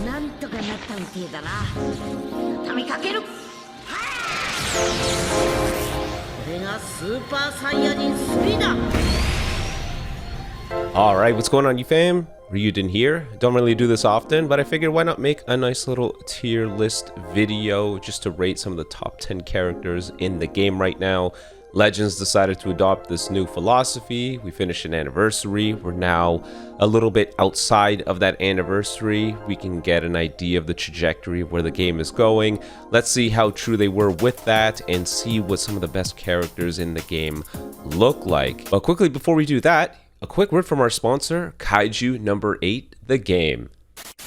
なんとかなったみてえだな。畳みかける。これがスーパーサイヤ人3だ。 Alright, what's going on, you fam? Raiyuden here. Don't really do this often, but I figured why not make a nice little tier list video just to rate some of the top 10 characters in the game right now. Legends decided to adopt this new philosophy. We finished an anniversary. We're now a little bit outside of that anniversary. We can get an idea of the trajectory of where the game is going. Let's see how true they were with that and see what some of the best characters in the game look like. But quickly before we do that, a quick word from our sponsor, Kaiju number 8, the game.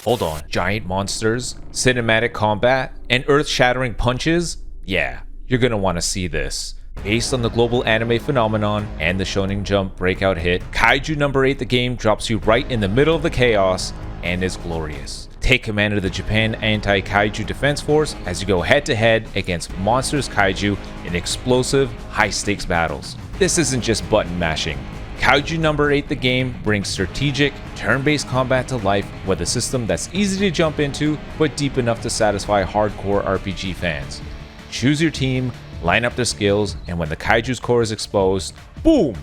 Hold on, giant monsters, cinematic combat, and earth-shattering punches? Yeah, you're gonna want to see this. Based on the global anime phenomenon and the Shonen Jump breakout hit, Kaiju number 8 the game drops you right in the middle of the chaos and is glorious. Take command of the Japan Anti-Kaiju Defense Force as you go head-to-head against monstrous kaiju in explosive, high-stakes battles. This isn't just button mashing. Kaiju number 8 the game brings strategic, turn-based combat to life with a system that's easy to jump into but deep enough to satisfy hardcore RPG fans. Choose your team, line up their skills, and when the kaiju's core is exposed, boom!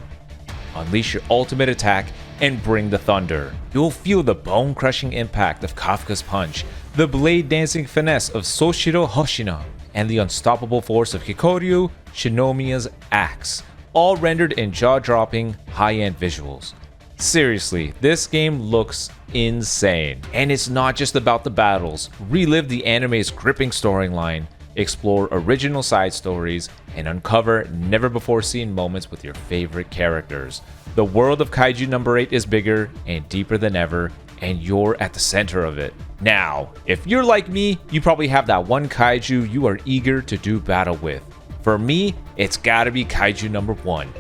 Unleash your ultimate attack and bring the thunder. You'll feel the bone-crushing impact of Kafka's punch, the blade-dancing finesse of Soshiro Hoshina, and the unstoppable force of Hikoryu Shinomiya's axe, all rendered in jaw-dropping, high-end visuals. Seriously, this game looks insane. And it's not just about the battles. Relive the anime's gripping storyline, explore original side stories, and uncover never-before-seen moments with your favorite characters. The world of Kaiju number 8 is bigger and deeper than ever, and you're at the center of it. Now, if you're like me, you probably have that one Kaiju you are eager to do battle with. For me, it's gotta be Kaiju number 1.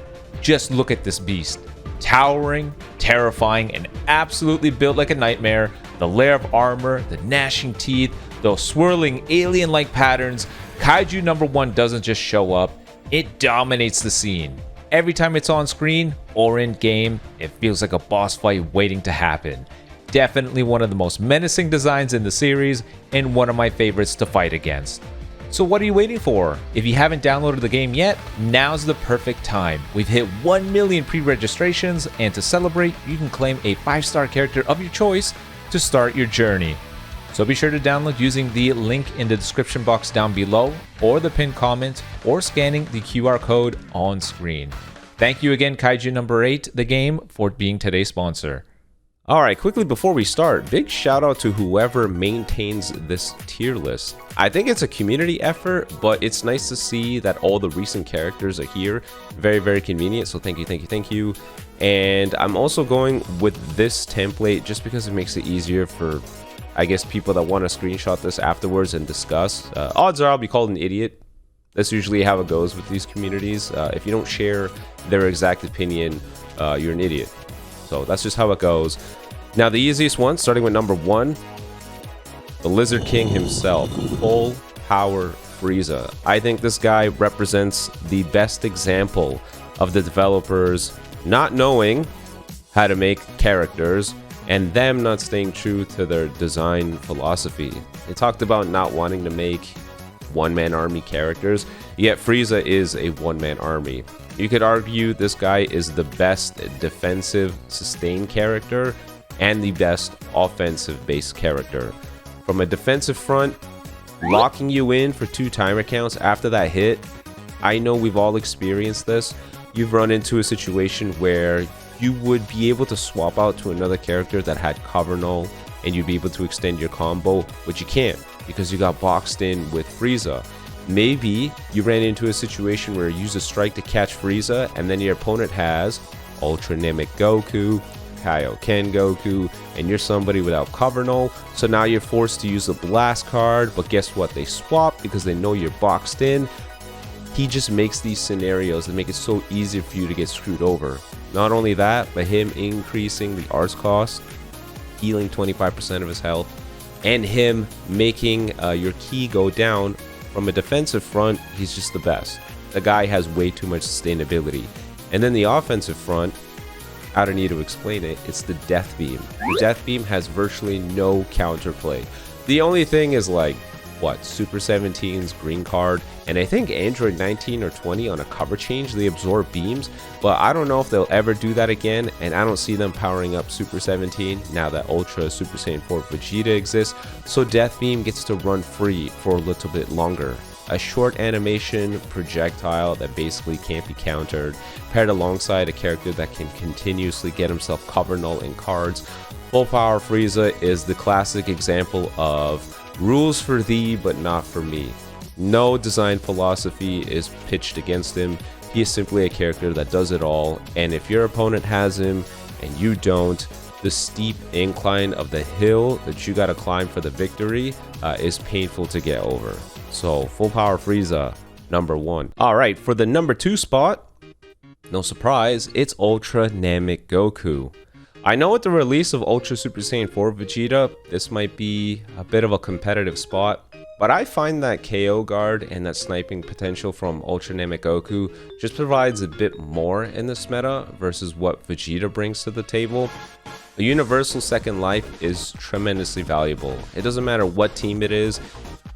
Just look at this beast. Towering, terrifying, and absolutely built like a nightmare. The layer of armor, the gnashing teeth, those swirling alien-like patterns. Kaiju number 1 doesn't just show up, it dominates the scene. Every time it's on screen or in game, it feels like a boss fight waiting to happen. Definitely one of the most menacing designs in the series and one of my favorites to fight against. So what are you waiting for? If you haven't downloaded the game yet, now's the perfect time. We've hit 1 million pre-registrations, and to celebrate, you can claim a 5-star character of your choice to start your journey. So be sure to download using the link in the description box down below, or the pinned comment, or scanning the QR code on screen. Thank you again, Kaiju number 8, the game, for being today's sponsor. Alright, quickly before we start, big shout out to whoever maintains this tier list. I think it's a community effort, but it's nice to see that all the recent characters are here. Very, very convenient, so thank you. And I'm also going with this template just because it makes it easier for, I guess, people that want to screenshot this afterwards and discuss. Odds are I'll be called an idiot. That's usually how it goes with these communities. If you don't share their exact opinion, you're an idiot. So that's just how it goes. Now the easiest one, starting with number 1, the Lizard King himself, full power Frieza. I think this guy represents the best example of the developers not knowing how to make characters and them not staying true to their design philosophy. They talked about not wanting to make one-man army characters, yet Frieza is a one-man army. You could argue this guy is the best defensive sustained character and the best offensive based character. From a defensive front, locking you in for 2 timer counts after that hit, I know we've all experienced this. You've run into a situation where you would be able to swap out to another character that had cover null and you'd be able to extend your combo, but you can't because you got boxed in with Frieza. Maybe you ran into a situation where you use a strike to catch Frieza and then your opponent has Ultra Namek Goku, Kaioken Goku, and you're somebody without cover null, so now you're forced to use the blast card, but guess what? They swap because they know you're boxed in. He just makes these scenarios that make it so easy for you to get screwed over. Not only that, but him increasing the arts cost, healing 25% of his health, and him making your ki go down. From a defensive front, he's just the best. The guy has way too much sustainability. And then the offensive front, I don't need to explain it. It's the Death Beam. The Death Beam has virtually no counterplay. The only thing is like, what, Super 17's green card, and I think Android 19 or 20 on a cover change, they absorb beams, but I don't know if they'll ever do that again, and I don't see them powering up Super 17 now that Ultra Super Saiyan 4 Vegeta exists, so Death Beam gets to run free for a little bit longer. A short animation projectile that basically can't be countered, paired alongside a character that can continuously get himself cover null in cards. Full Power Frieza is the classic example of rules for thee but not for me. No design philosophy is pitched against him. He is simply a character that does it all, and if your opponent has him and you don't, the steep incline of the hill that you gotta climb for the victory is painful to get over. So Full Power Frieza, number 1. Alright, for the number 2 spot, no surprise, it's Ultra Namek Goku. I know with the release of Ultra Super Saiyan 4 Vegeta, this might be a bit of a competitive spot, but I find that KO guard and that sniping potential from Ultra Namek Goku just provides a bit more in this meta versus what Vegeta brings to the table. A universal second life is tremendously valuable. It doesn't matter what team it is,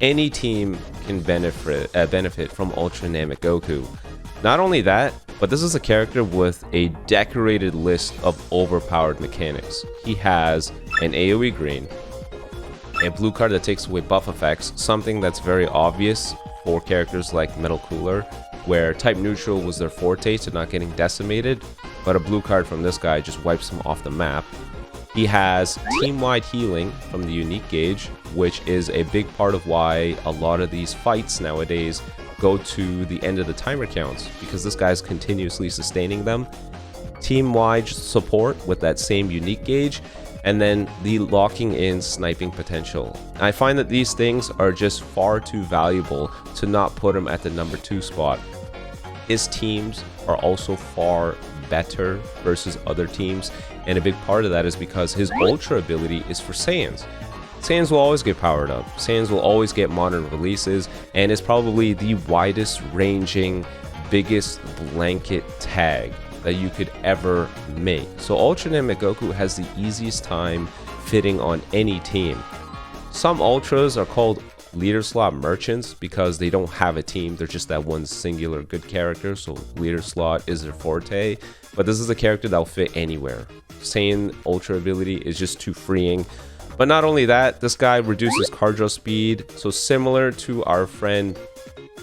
any team can benefit from Ultra Namek Goku. Not only that, but this is a character with a decorated list of overpowered mechanics. He has an AoE green, a blue card that takes away buff effects, something that's very obvious for characters like Metal Cooler, where type neutral was their forte to not getting decimated, but a blue card from this guy just wipes him off the map. He has team-wide healing from the unique gauge, which is a big part of why a lot of these fights nowadays go to the end of the timer counts, because this guy's continuously sustaining them. Team-wide support with that same unique gauge, and then the locking in sniping potential. I find that these things are just far too valuable to not put him at the number 2 spot. His teams are also far better versus other teams, and a big part of that is because his Ultra ability is for Saiyans. Saiyans will always get powered up, Saiyans will always get modern releases, and is probably the widest ranging, biggest blanket tag that you could ever make. So Ultra Namek Goku has the easiest time fitting on any team. Some Ultras are called leader slot merchants because they don't have a team, they're just that one singular good character, so leader slot is their forte, but this is a character that'll fit anywhere. Saiyan Ultra ability is just too freeing. But not only that, this guy reduces card draw speed, so similar to our friend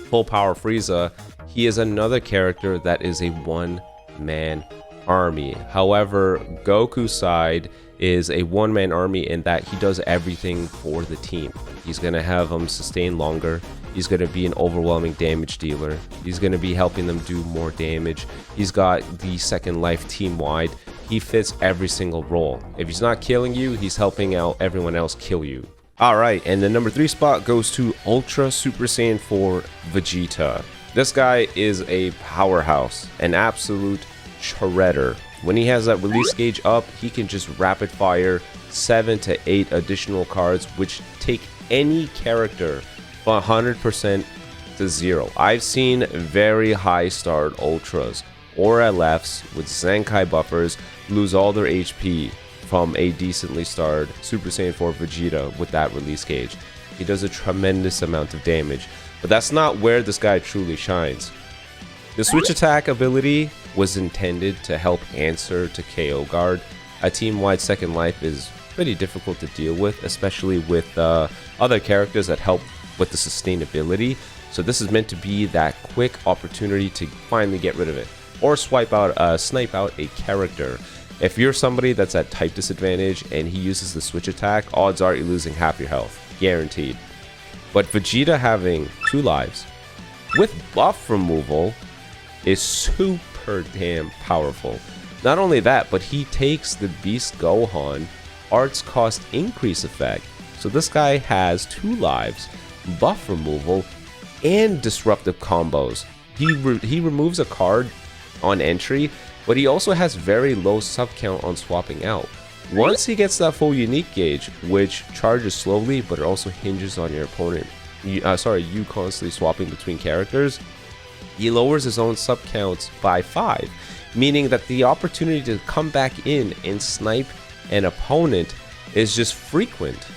Full Power Frieza, he is another character that is a one-man army. However, Goku's side is a one-man army in that he does everything for the team. He's going to have them sustain longer, he's going to be an overwhelming damage dealer, he's going to be helping them do more damage, he's got the second life team-wide. He fits every single role. If he's not killing you, he's helping out everyone else kill you. Alright, and the number 3 spot goes to Ultra Super Saiyan 4 Vegeta. This guy is a powerhouse, an absolute shredder. When he has that release gauge up, he can just rapid fire 7 to 8 additional cards, which take any character from 100% to 0. I've seen very high starred Ultras or LFs with Zenkai buffers lose all their HP from a decently starred Super Saiyan 4 Vegeta with that release gauge. He does a tremendous amount of damage, but that's not where this guy truly shines. The switch attack ability was intended to help answer to KO guard. A team-wide second life is pretty difficult to deal with, especially with other characters that help with the sustainability. So this is meant to be that quick opportunity to finally get rid of it, or snipe out a character. If you're somebody that's at type disadvantage and he uses the switch attack, odds are you're losing half your health, guaranteed. But Vegeta having 2 lives with buff removal is super damn powerful. Not only that, but he takes the Beast Gohan arts cost increase effect. So this guy has 2 lives, buff removal, and disruptive combos. He removes a card on entry, but he also has very low sub count on swapping out. Once he gets that full unique gauge, which charges slowly, but it also hinges on your opponent, you constantly swapping between characters, he lowers his own sub counts by 5, meaning that the opportunity to come back in and snipe an opponent is just frequent.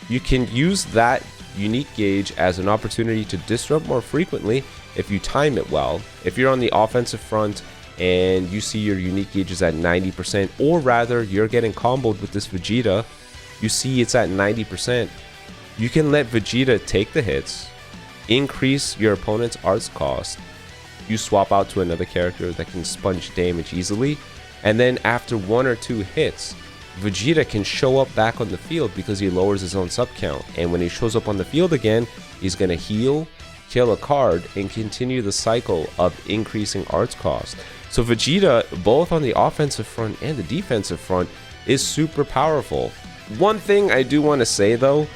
You can use that unique gauge as an opportunity to disrupt more frequently if you time it well. If you're on the offensive front and you see your unique gauge is at 90%, or rather you're getting comboed with this Vegeta, you see it's at 90%, you can let Vegeta take the hits, increase your opponent's arts cost, you swap out to another character that can sponge damage easily, and then after 1 or 2 hits, Vegeta can show up back on the field because he lowers his own sub count, and when he shows up on the field again, he's gonna heal, kill a card, and continue the cycle of increasing arts cost. So Vegeta, both on the offensive front and the defensive front, is super powerful. One thing I do want to say though,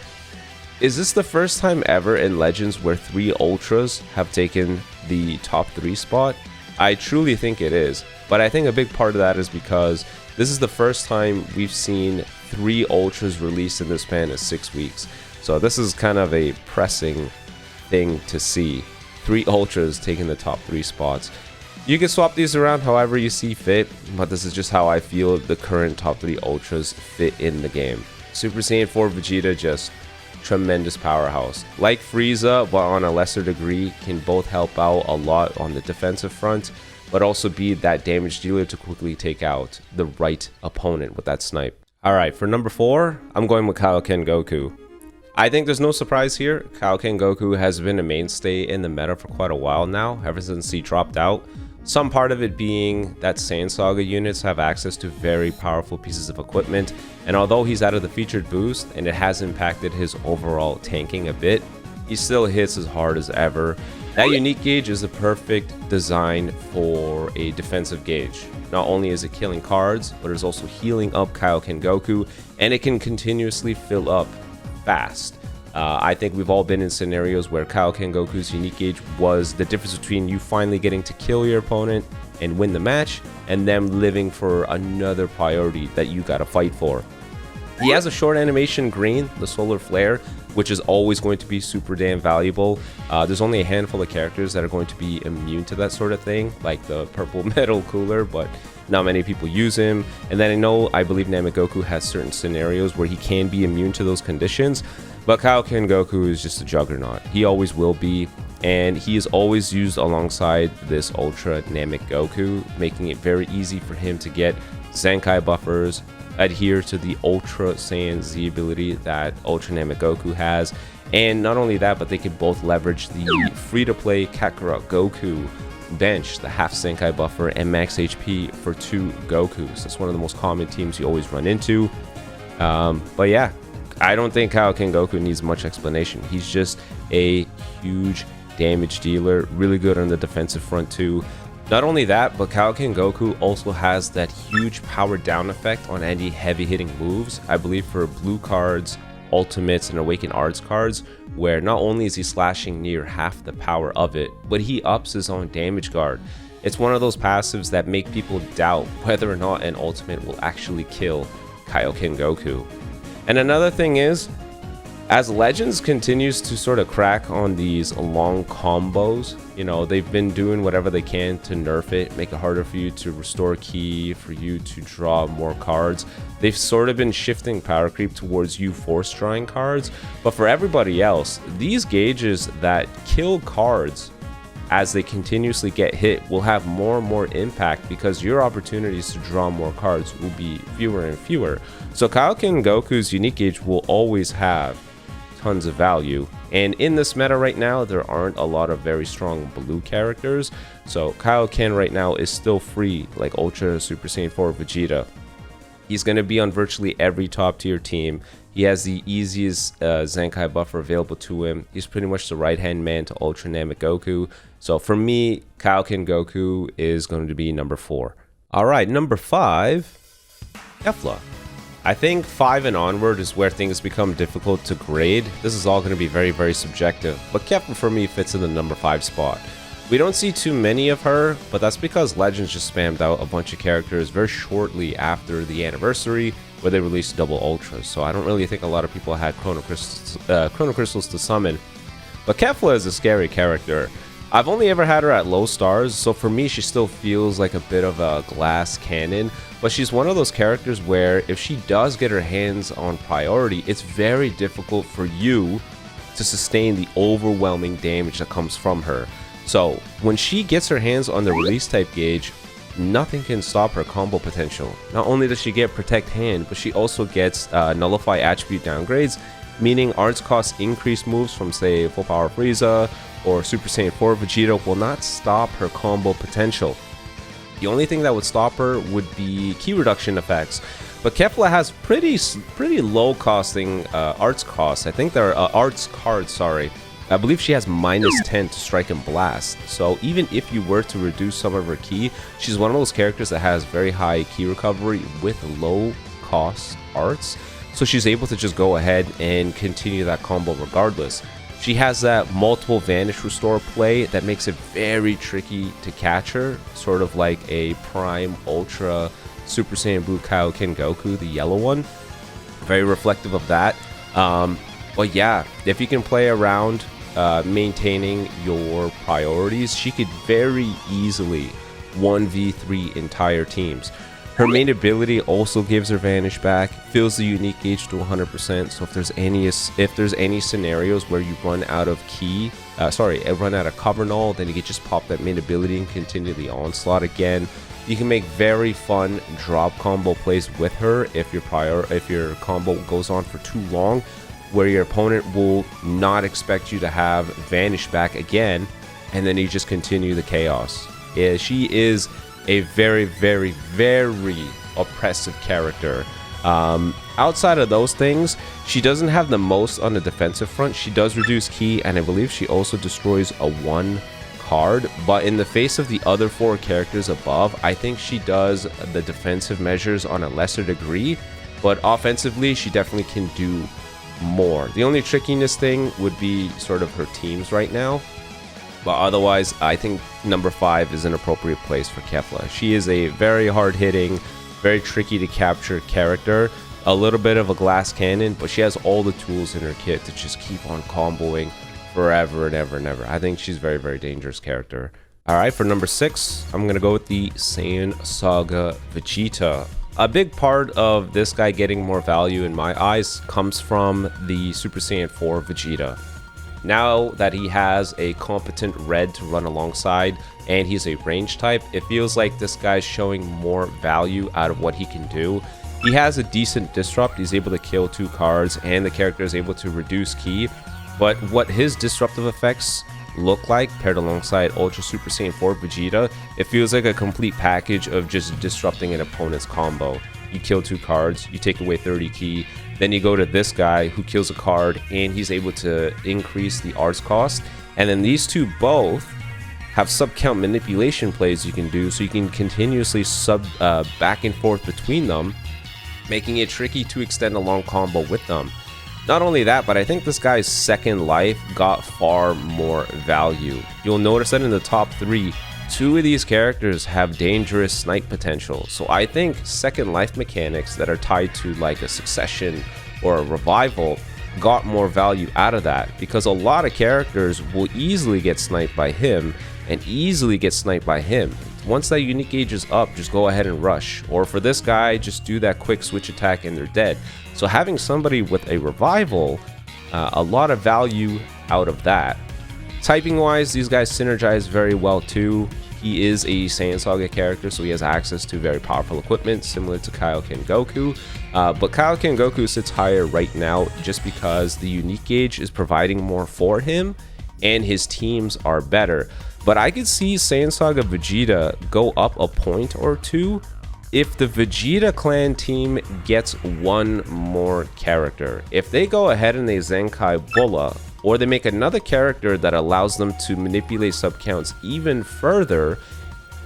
is this the first time ever in Legends where 3 Ultras have taken the top 3 spot? I truly think it is, but I think a big part of that is because this is the first time we've seen 3 Ultras released in the span of 6 weeks. So this is kind of a pressing thing to see. 3 Ultras taking the top 3 spots. You can swap these around however you see fit, but this is just how I feel the current top 3 Ultras fit in the game. Super Saiyan 4 Vegeta, just tremendous powerhouse. Like Frieza, but on a lesser degree, can both help out a lot on the defensive front, but also be that damage dealer to quickly take out the right opponent with that snipe. Alright, for number 4, I'm going with Kaioken Goku. I think there's no surprise here. Kaioken Goku has been a mainstay in the meta for quite a while now, ever since he dropped out. Some part of it being that Saiyan Saga units have access to very powerful pieces of equipment, and although he's out of the featured boost and it has impacted his overall tanking a bit, he still hits as hard as ever. That unique gauge is the perfect design for a defensive gauge. Not only is it killing cards, but it's also healing up Kaioken Goku, and it can continuously fill up fast. I think we've all been in scenarios where Kaioken Goku's unique gauge was the difference between you finally getting to kill your opponent and win the match, and them living for another priority that you gotta fight for. He has a short animation green, the solar flare, which is always going to be super damn valuable. There's only a handful of characters that are going to be immune to that sort of thing, like the purple metal cooler, but not many people use him. And then I believe Namek Goku has certain scenarios where he can be immune to those conditions, but Kaioken Goku is just a juggernaut. He always will be, and he is always used alongside this Ultra Namek Goku, making it very easy for him to get Zenkai buffers, adhere to the Ultra Saiyan Z ability that Ultra Namek Goku has, and not only that, but they can both leverage the free-to-play Kakarot Goku bench, the half Zenkai buffer and max HP for 2 Gokus. That's one of the most common teams you always run into. But yeah, I don't think Kaioken Goku needs much explanation. He's just a huge damage dealer, really good on the defensive front too. Not only that, but Kaioken Goku also has that huge power down effect on any heavy hitting moves. I believe for blue cards, ultimates, and awaken arts cards, where not only is he slashing near half the power of it, but he ups his own damage guard. It's one of those passives that make people doubt whether or not an ultimate will actually kill Kaioken Goku. And another thing is, as Legends continues to sort of crack on these long combos, they've been doing whatever they can to nerf it, make it harder for you to restore ki, for you to draw more cards. They've sort of been shifting power creep towards you force drawing cards, but for everybody else, these gauges that kill cards as they continuously get hit will have more and more impact because your opportunities to draw more cards will be fewer and fewer. So Kaioken Goku's unique gauge will always have tons of value, and in this meta right now there aren't a lot of very strong blue characters, so Kaioken right now is still free like Ultra Super Saiyan 4 Vegeta. He's going to be on virtually every top tier team. He has the easiest Zenkai buffer available to him. He's pretty much the right hand man to Ultra Namek Goku. So for me, Kaioken Goku is going to be number 4. Alright, number 5, Kefla. I think 5 and onward is where things become difficult to grade. This is all going to be very, very subjective, but Kefla for me fits in the number 5 spot. We don't see too many of her, but that's because Legends just spammed out a bunch of characters very shortly after the anniversary where they released double ultras, so I don't really think a lot of people had Chrono Crystals to summon. But Kefla is a scary character. I've only ever had her at low stars, so for me she still feels like a bit of a glass cannon, but she's one of those characters where if she does get her hands on priority, it's very difficult for you to sustain the overwhelming damage that comes from her. So when she gets her hands on the release type gauge, nothing can stop her combo potential. Not only does she get protect hand, but she also gets nullify attribute downgrades, meaning arts cost increased moves from say full power Frieza or Super Saiyan 4 Vegito will not stop her combo potential. The only thing that would stop her would be key reduction effects. But Kefla has pretty low costing arts costs. I think there are arts cards, sorry. I believe she has -10 to strike and blast. So even if you were to reduce some of her ki, she's one of those characters that has very high ki recovery with low cost arts. So she's able to just go ahead and continue that combo regardless. She has that multiple vanish restore play that makes it very tricky to catch her, sort of like a Prime Ultra Super Saiyan Blue Kaioken Goku, the yellow one. Very reflective of that. But yeah, if you can play around maintaining your priorities, she could very easily 1v3 entire teams. Her main ability also gives her vanish back, fills the unique gauge to 100%. So if there's any scenarios where you run out of run out of cover null, then you can just pop that main ability and continue the onslaught again. You can make very fun drop combo plays with her if your combo goes on for too long, where your opponent will not expect you to have vanish back again, and then you just continue the chaos. Yeah, she is a very, very, very oppressive character. Outside of those things, she doesn't have the most on the defensive front. She does reduce ki, and I believe she also destroys a 1 card, but in the face of the other 4 characters above, I think she does the defensive measures on a lesser degree, but offensively she definitely can do more. The only trickiness thing would be sort of her teams right now, but otherwise I think number 5 is an appropriate place for Kefla. She is a very hard-hitting, very tricky to capture character, a little bit of a glass cannon, but she has all the tools in her kit to just keep on comboing forever and ever and ever. I think she's a very, very dangerous character. Alright, for number 6, I'm gonna go with the Saiyan Saga Vegeta. A big part of this guy getting more value in my eyes comes from the Super Saiyan 4 Vegeta. Now that he has a competent red to run alongside and he's a range type, it feels like this guy's showing more value out of what he can do. He has a decent disrupt, he's able to kill 2 cards, and the character is able to reduce ki. But what his disruptive effects look like paired alongside Ultra Super Saiyan 4 Vegeta, it feels like a complete package of just disrupting an opponent's combo. You kill 2 cards, you take away 30 ki, then you go to this guy who kills a card and he's able to increase the arts cost, and then these two both have sub-count manipulation plays you can do, so you can continuously back and forth between them, making it tricky to extend a long combo with them. Not only that, but I think this guy's second life got far more value. You'll notice that in the top 3, 2 of these characters have dangerous snipe potential. So I think second life mechanics that are tied to like a succession or a revival got more value out of that, because a lot of characters will easily get sniped by him and easily get sniped by him. Once that unique gauge is up, just go ahead and rush. Or for this guy, just do that quick switch attack and they're dead. So having somebody with a revival, a lot of value out of that. Typing wise, these guys synergize very well too. He is a Saiyan Saga character, so he has access to very powerful equipment similar to Kaioken Goku. But Kaioken Goku sits higher right now just because the unique gauge is providing more for him and his teams are better. But I could see Saiyan Saga Vegeta go up a point or 2 if the Vegeta clan team gets 1 more character. If they go ahead and they Zenkai Bulla, or they make another character that allows them to manipulate subcounts even further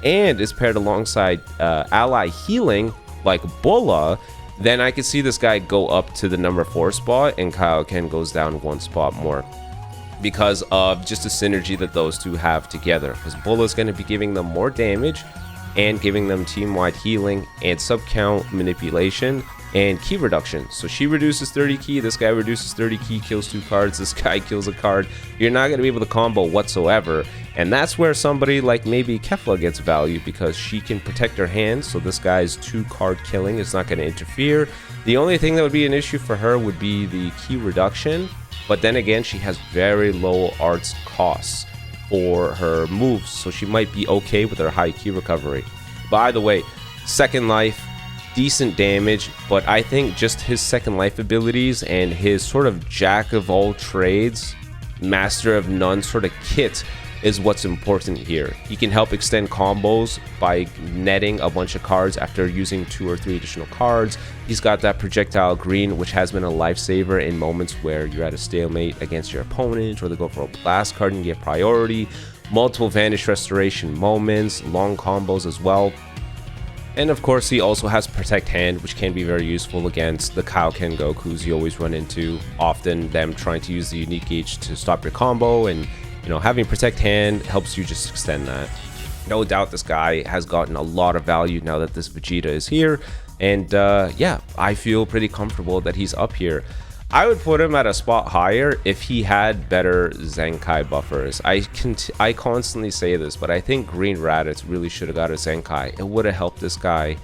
and is paired alongside ally healing like Bulla, then I could see this guy go up to the number 4 spot and Kaioken goes down 1 spot more, because of just the synergy that those two have together. Because Bulla is going to be giving them more damage and giving them team-wide healing and sub-count manipulation, and ki reduction. So she reduces 30 ki, this guy reduces 30 ki, kills 2 cards, this guy kills a card. You're not going to be able to combo whatsoever. And that's where somebody like maybe Kefla gets value, because she can protect her hand, so this guy's 2 card killing is not going to interfere. The only thing that would be an issue for her would be the ki reduction, but then again, she has very low arts costs for her moves, so she might be okay with her high ki recovery. By the way, second life, decent damage, but I think just his second life abilities and his sort of jack of all trades, master of none sort of kit is what's important here. He can help extend combos by netting a bunch of cards after using 2 or 3 additional cards. He's got that projectile green, which has been a lifesaver in moments where you're at a stalemate against your opponent, or they go for a blast card and get priority. Multiple vanish restoration moments, long combos as well. And of course, he also has Protect Hand, which can be very useful against the Kaioken Gokus you always run into. Often them trying to use the unique gauge to stop your combo, and you know, having Protect Hand helps you just extend that. No doubt this guy has gotten a lot of value now that this Vegeta is here. And yeah, I feel pretty comfortable that he's up here. I would put him at a spot higher if he had better Zenkai buffers. I constantly say this, but I think Green Raditz really should have got a Zenkai. It would have helped this guy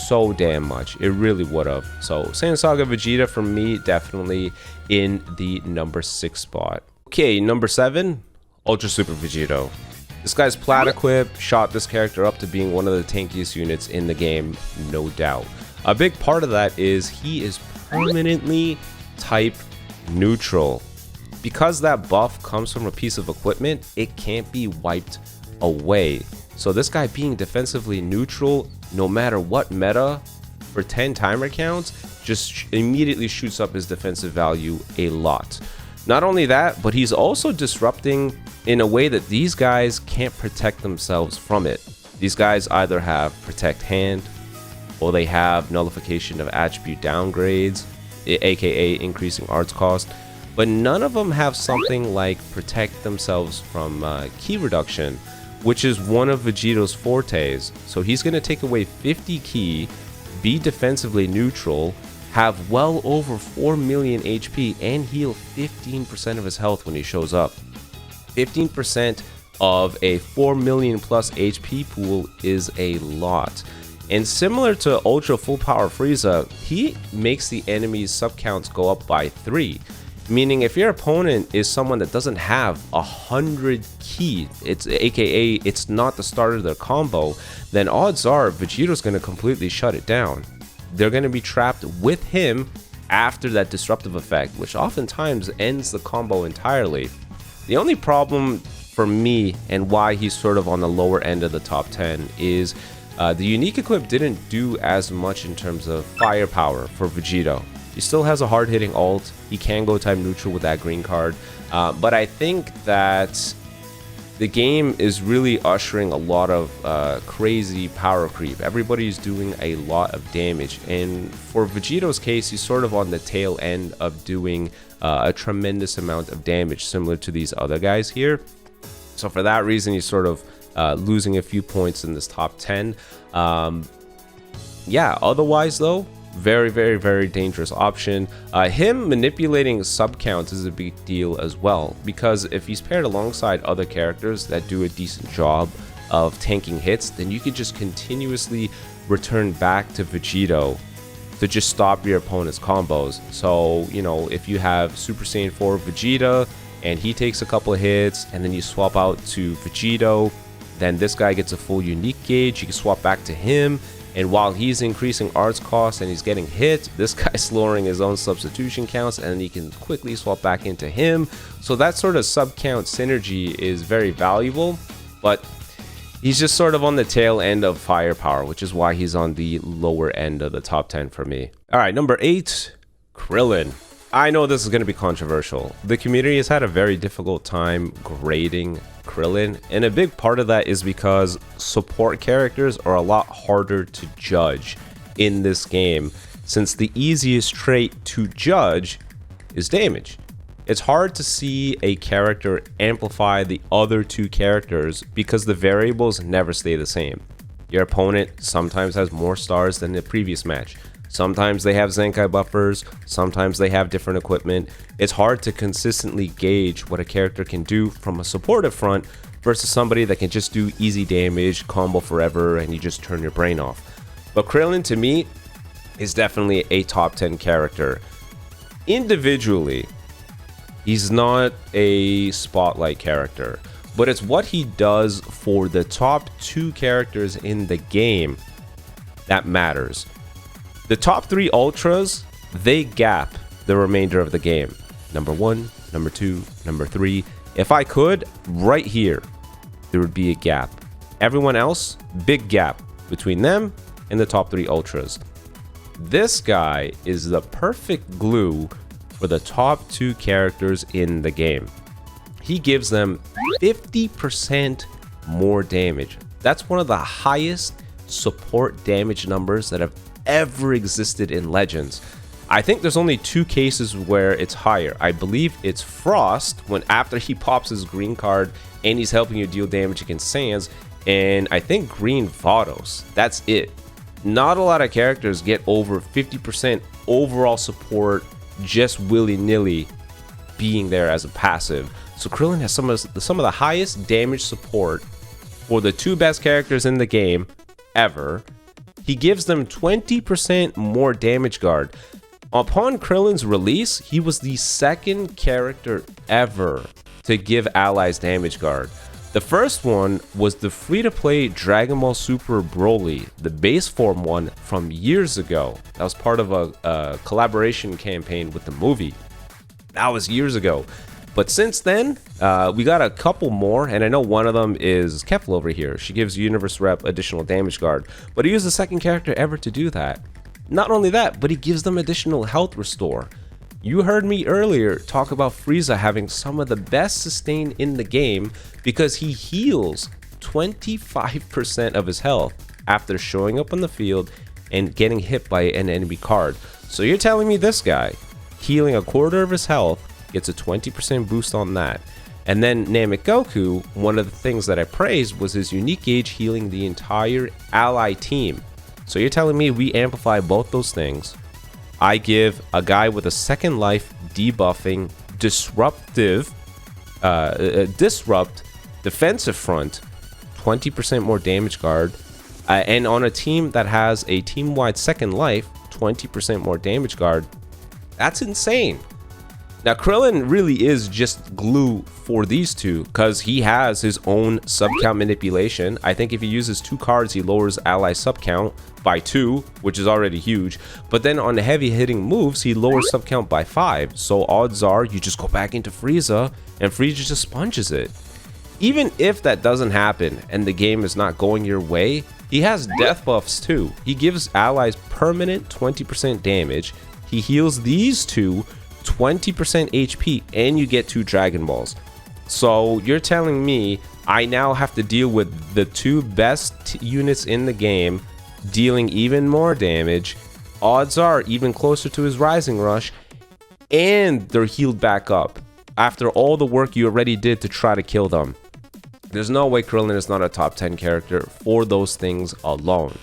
so damn much. It really would have. So Saiyan Saga Vegeta for me, definitely in the number 6 spot. Okay, number 7, Ultra Super Vegito. This guy's plat equip shot this character up to being one of the tankiest units in the game, no doubt. A big part of that is he is permanently type neutral. Because that buff comes from a piece of equipment, it can't be wiped away. So this guy being defensively neutral, no matter what meta, for 10 timer counts, just immediately shoots up his defensive value a lot. Not only that, but he's also disrupting in a way that these guys can't protect themselves from it. These guys either have Protect Hand, or they have nullification of attribute downgrades, aka increasing arts cost, but none of them have something like protect themselves from ki reduction, which is one of Vegito's fortes. So he's going to take away 50 ki, be defensively neutral, have well over 4 million HP, and heal 15% of his health when he shows up. 15% of a 4 million plus HP pool is a lot. And similar to Ultra Full Power Frieza, he makes the enemy's sub counts go up by 3. Meaning if your opponent is someone that doesn't have 100 ki, it's aka it's not the start of their combo, then odds are Vegito's going to completely shut it down. They're going to be trapped with him after that disruptive effect, which oftentimes ends the combo entirely. The only problem for me, and why he's sort of on the lower end of the top 10, is the unique equip didn't do as much in terms of firepower for Vegito. He still has a hard-hitting ult. He can go time neutral with that green card. But I think that the game is really ushering a lot of crazy power creep. Everybody's doing a lot of damage. And for Vegito's case, he's sort of on the tail end of doing a tremendous amount of damage, similar to these other guys here. So for that reason, he's sort of losing a few points in this top 10. Yeah, otherwise though, very, very, very dangerous option. Him manipulating sub counts is a big deal as well, because if he's paired alongside other characters that do a decent job of tanking hits, then you could just continuously return back to Vegito to just stop your opponent's combos. So, you know, if you have Super Saiyan 4 Vegeta and he takes a couple of hits, and then you swap out to Vegito, then this guy gets a full unique gauge, you can swap back to him, and while he's increasing arts costs and he's getting hit, this guy's lowering his own substitution counts, and he can quickly swap back into him. So that sort of sub count synergy is very valuable, but he's just sort of on the tail end of firepower, which is why he's on the lower end of the top 10 for me. All right, number 8, Krillin. I know this is going to be controversial. The community has had a very difficult time grading Krillin, and a big part of that is because support characters are a lot harder to judge in this game, since the easiest trait to judge is damage. It's hard to see a character amplify the other 2 characters because the variables never stay the same. Your opponent sometimes has more stars than the previous match. Sometimes they have Zenkai buffers, sometimes they have different equipment. It's hard to consistently gauge what a character can do from a supportive front versus somebody that can just do easy damage, combo forever, and you just turn your brain off. But Krillin, to me, is definitely a top 10 character. Individually, he's not a spotlight character, but it's what he does for the top 2 characters in the game that matters. The top 3 Ultras, they gap the remainder of the game. Number 1, number 2, number 3. If I could, right here, there would be a gap. Everyone else, big gap between them and the top 3 Ultras. This guy is the perfect glue for the top 2 characters in the game. He gives them 50% more damage. That's one of the highest support damage numbers that have ever existed in Legends. I think there's only 2 cases where it's higher. I believe it's Frost, when after he pops his green card and he's helping you deal damage against Saiyans, and I think Green Vados. That's it. Not a lot of characters get over 50% overall support just willy-nilly being there as a passive. So Krillin has some of the highest damage support for the 2 best characters in the game ever. He gives them 20% more damage guard. Upon Krillin's release, he was the 2nd character ever to give allies damage guard. The first one was the free-to-play Dragon Ball Super Broly, the base form one from years ago. That was part of a collaboration campaign with the movie. That was years ago. But since then, we got a couple more, and I know one of them is Kefla over here. She gives Universe Rep additional damage guard, but he was the 2nd character ever to do that. Not only that, but he gives them additional health restore. You heard me earlier talk about Frieza having some of the best sustain in the game because he heals 25% of his health after showing up on the field and getting hit by an enemy card. So you're telling me this guy, healing a quarter of his health, gets a 20% boost on that. And then Namek Goku, one of the things that I praised was his unique gauge healing the entire ally team. So you're telling me we amplify both those things. I give a guy with a 2nd life debuffing disrupt defensive front 20% more damage guard, and on a team that has a team-wide 2nd life 20% more damage guard. That's insane. Now Krillin really is just glue for these 2 because he has his own sub count manipulation. I think if he uses 2 cards, he lowers ally sub count by 2, which is already huge. But then on the heavy hitting moves, he lowers sub count by 5. So odds are you just go back into Frieza and Frieza just sponges it. Even if that doesn't happen and the game is not going your way, he has death buffs too. He gives allies permanent 20% damage. He heals these 2 20% HP and you get 2 Dragon Balls. So you're telling me I now have to deal with the 2 best units in the game dealing even more damage. Odds are even closer to his Rising Rush, and they're healed back up after all the work you already did to try to kill them. There's no way Krillin is not a top 10 character for those things alone.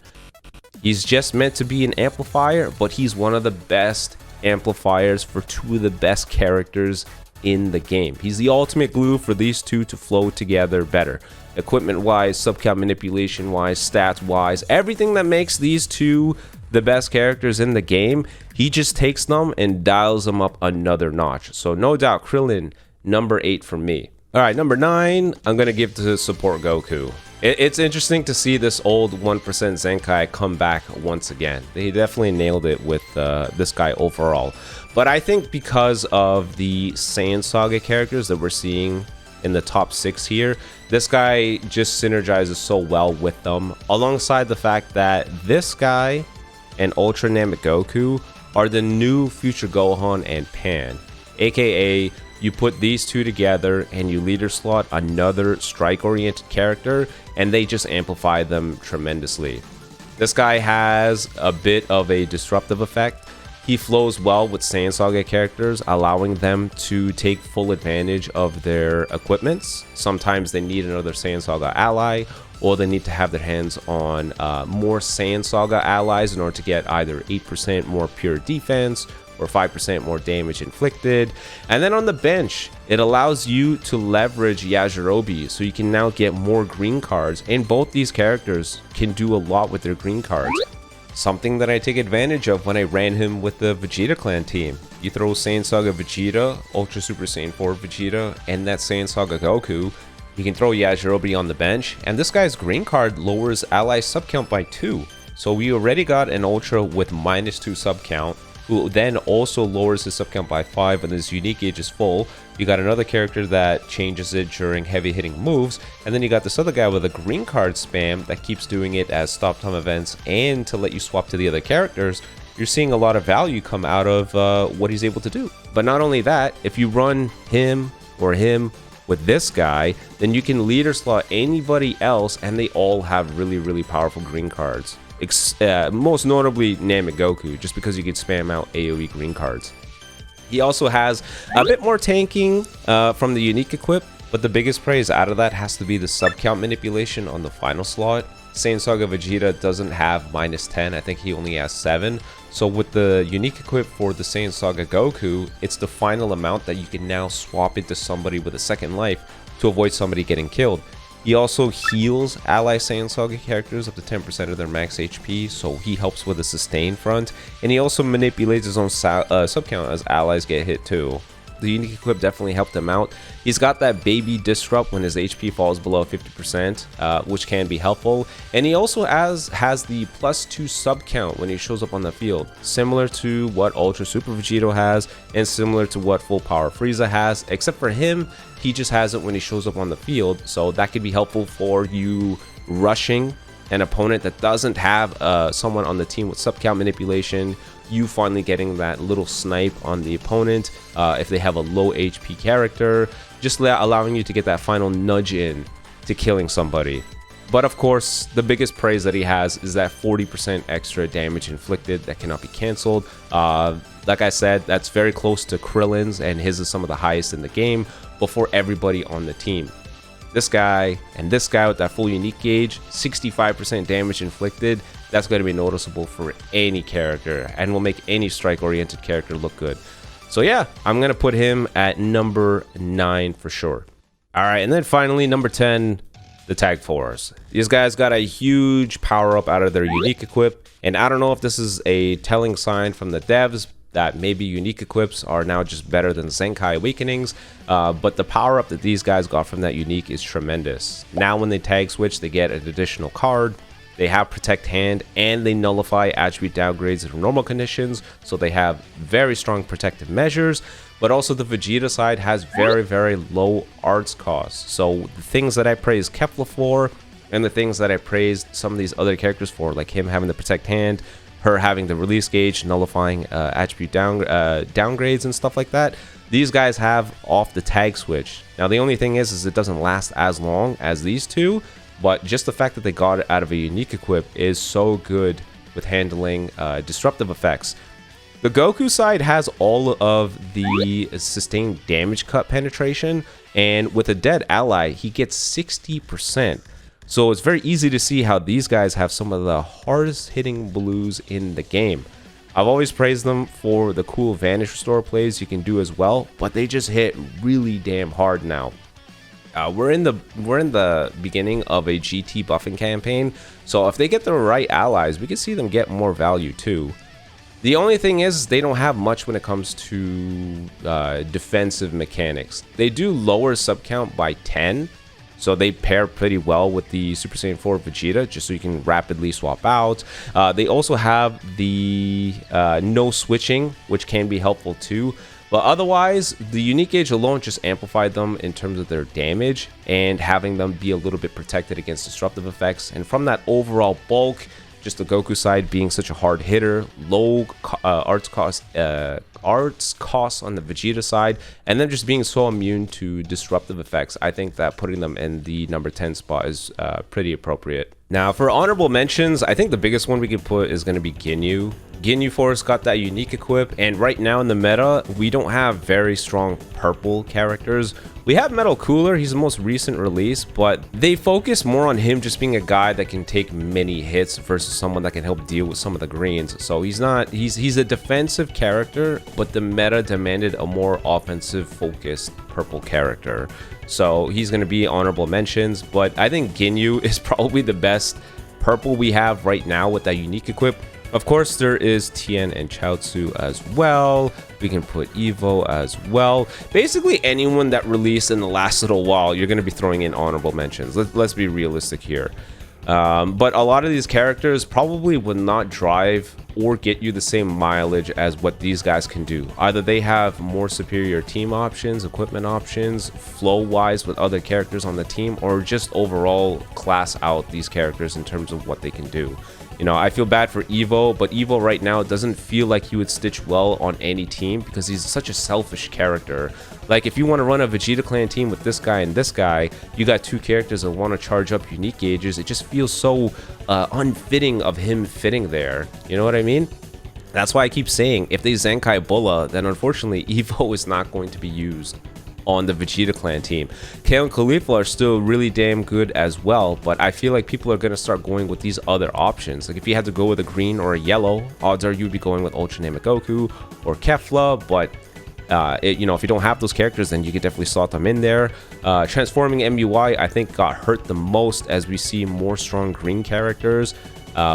He's just meant to be an amplifier, but he's one of the best amplifiers for 2 of the best characters in the game. He's the ultimate glue for these 2 to flow together better. Equipment wise, subcount manipulation wise, stats wise, everything that makes these 2 the best characters in the game, he just takes them and dials them up another notch. So no doubt Krillin, number 8 for me. Alright, number 9, I'm going to give to support Goku. It's interesting to see this old 1% Zenkai come back once again. They definitely nailed it with this guy overall. But I think because of the Saiyan Saga characters that we're seeing in the top 6 here, this guy just synergizes so well with them, alongside the fact that this guy and Ultra Namek Goku are the new future Gohan and Pan, aka you put these 2 together and you leader slot another strike-oriented character, and they just amplify them tremendously. This guy has a bit of a disruptive effect. He flows well with Saiyan Saga characters, allowing them to take full advantage of their equipments. Sometimes they need another Saiyan Saga ally, or they need to have their hands on more Saiyan Saga allies in order to get either 8% more pure defense or 5% more damage inflicted. And then on the bench, it allows you to leverage Yajirobe, so you can now get more green cards, and both these characters can do a lot with their green cards. Something that I take advantage of when I ran him with the Vegeta clan team. You throw Saiyan Saga Vegeta, Ultra Super Saiyan 4 Vegeta, and that Saiyan Saga Goku. You can throw Yajirobe on the bench, and this guy's green card lowers ally sub count by 2. So we already got an Ultra with -2 sub count, who then also lowers his sub count by 5 when his unique gauge is full. You got another character that changes it during heavy hitting moves, and then you got this other guy with a green card spam that keeps doing it as stop time events and to let you swap to the other characters. You're seeing a lot of value come out of what he's able to do. But not only that, if you run him with this guy, then you can leader slot anybody else, and they all have really powerful green cards. Most notably Namek Goku, just because you can spam out AoE green cards. He also has a bit more tanking from the unique equip, but the biggest praise out of that has to be the sub count manipulation on the final slot. Saiyan Saga Vegeta doesn't have -10, I think he only has 7. So with the unique equip for the Saiyan Saga Goku, it's the final amount that you can now swap into somebody with a second life to avoid somebody getting killed. He also heals ally Saiyan Saga characters up to 10% of their max HP, so he helps with the sustain front, and he also manipulates his own sub count as allies get hit too. The unique equip definitely helped him out. He's got that baby disrupt when his HP falls below 50%, which can be helpful. And he also has the +2 sub count when he shows up on the field, similar to what Ultra Super Vegito has, and similar to what Full Power Frieza has, except for him, he just has it when he shows up on the field, so that could be helpful for you rushing an opponent that doesn't have someone on the team with sub count manipulation. You finally getting that little snipe on the opponent if they have a low HP character, just allowing you to get that final nudge in to killing somebody. But of course, the biggest praise that he has is that 40% extra damage inflicted that cannot be cancelled. Like I said, that's very close to Krillin's, and his is some of the highest in the game before everybody on the team. This guy and this guy with that full unique gauge, 65% damage inflicted, that's going to be noticeable for any character and will make any strike-oriented character look good. So yeah, I'm going to put him at number 9 for sure. Alright, and then finally, number 10, the Tag Force. These guys got a huge power-up out of their unique equip, and I don't know if this is a telling sign from the devs that maybe unique equips are now just better than Zenkai Awakenings, but the power up that these guys got from that unique is tremendous. Now when they tag switch, they get an additional card, they have Protect Hand, and they nullify attribute downgrades in normal conditions, so they have very strong protective measures. But also the Vegeta side has very low arts costs, so the things that I praise Kefla for, and the things that I praised some of these other characters for, like him having the Protect Hand, her having the release gauge, nullifying attribute downgrades and stuff like that, these guys have off the tag switch. Now the only thing is it doesn't last as long as these two, but just the fact that they got it out of a unique equip is so good with handling disruptive effects. The Goku side has all of the sustained damage cut penetration, and with a dead ally, he gets 60%. So it's very easy to see how these guys have some of the hardest hitting blues in the game. I've always praised them for the cool Vanish Restore plays you can do as well, but they just hit really damn hard now. We're in the beginning of a GT buffing campaign, so if they get the right allies, we can see them get more value too. The only thing is they don't have much when it comes to defensive mechanics. They do lower sub count by 10, so they pair pretty well with the Super Saiyan 4 Vegeta, just so you can rapidly swap out. They also have the no switching, which can be helpful too. But otherwise, the unique gauge alone just amplified them in terms of their damage and having them be a little bit protected against disruptive effects. And from that overall bulk, just the Goku side being such a hard hitter, low arts costs on the Vegeta side, and then just being so immune to disruptive effects, I think that putting them in the number 10 spot is pretty appropriate. Now for honorable mentions, I think the biggest one we could put is going to be Ginyu. Ginyu Force got that unique equip, and right now in the meta, we don't have very strong purple characters. We have Metal Cooler, he's the most recent release, but they focus more on him just being a guy that can take many hits versus someone that can help deal with some of the greens. So he's a defensive character, but the meta demanded a more offensive focused purple character. So he's going to be honorable mentions, but I think Ginyu is probably the best purple we have right now with that unique equip. Of course, there is Tien and Chaozu as well. We can put Evo as well. Basically, anyone that released in the last little while, you're going to be throwing in honorable mentions. Let's be realistic here. But a lot of these characters probably would not drive or get you the same mileage as what these guys can do. Either they have more superior team options, equipment options, flow-wise with other characters on the team, or just overall class out these characters in terms of what they can do. You know, I feel bad for Evo, but Evo right now doesn't feel like he would stitch well on any team because he's such a selfish character. Like, if you want to run a Vegeta clan team with this guy and this guy, you got two characters that want to charge up unique gauges. It just feels so unfitting of him fitting there. You know what I mean? That's why I keep saying, if they Zenkai Bulla, then unfortunately Evo is not going to be used on the Vegeta clan team. Kale and Khalifa are still really damn good as well, but I feel like people are going to start going with these other options. Like, if you had to go with a green or a yellow, odds are you'd be going with Ultra Namek Goku or Kefla, but you know, if you don't have those characters, then you could definitely slot them in there. Transforming MUI, I think, got hurt the most as we see more strong green characters.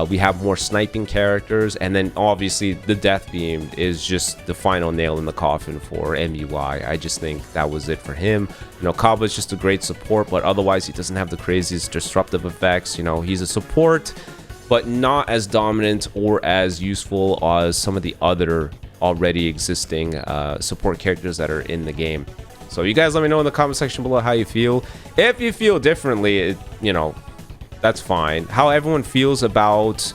We have more sniping characters, and then obviously the Death Beam is just the final nail in the coffin for MUI. I just think that was it for him. You know, Kaba is just a great support, but otherwise he doesn't have the craziest disruptive effects. You know, he's a support, but not as dominant or as useful as some of the other already existing support characters that are in the game. So you guys let me know in the comment section below how you feel. If you feel differently, you know, that's fine. How everyone feels about,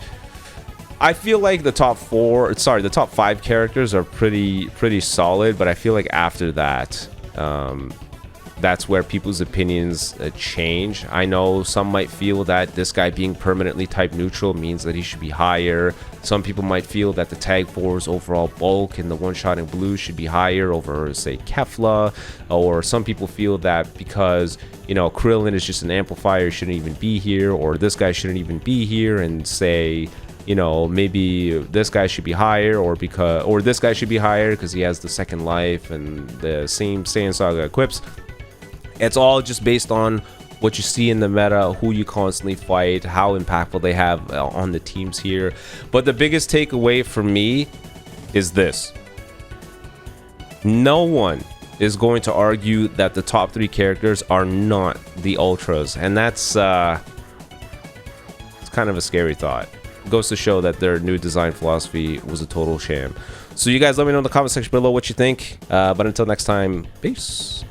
I feel like the top the top 5 characters are pretty solid, but I feel like after that, that's where people's opinions change. I know some might feel that this guy being permanently type neutral means that he should be higher. Some people might feel that the tag 4's overall bulk and the one-shot in blue should be higher over, say, Kefla. Or some people feel that because, you know, Krillin is just an amplifier, shouldn't even be here, or this guy shouldn't even be here, and say, you know, maybe this guy should be higher, or this guy should be higher because he has the second life and the same Saiyan Saga equips. It's all just based on what you see in the meta, who you constantly fight, how impactful they have on the teams here. But the biggest takeaway for me is this. No one is going to argue that the top 3 characters are not the Ultras. And that's it's kind of a scary thought. It goes to show that their new design philosophy was a total sham. So you guys let me know in the comment section below what you think. But until next time, peace.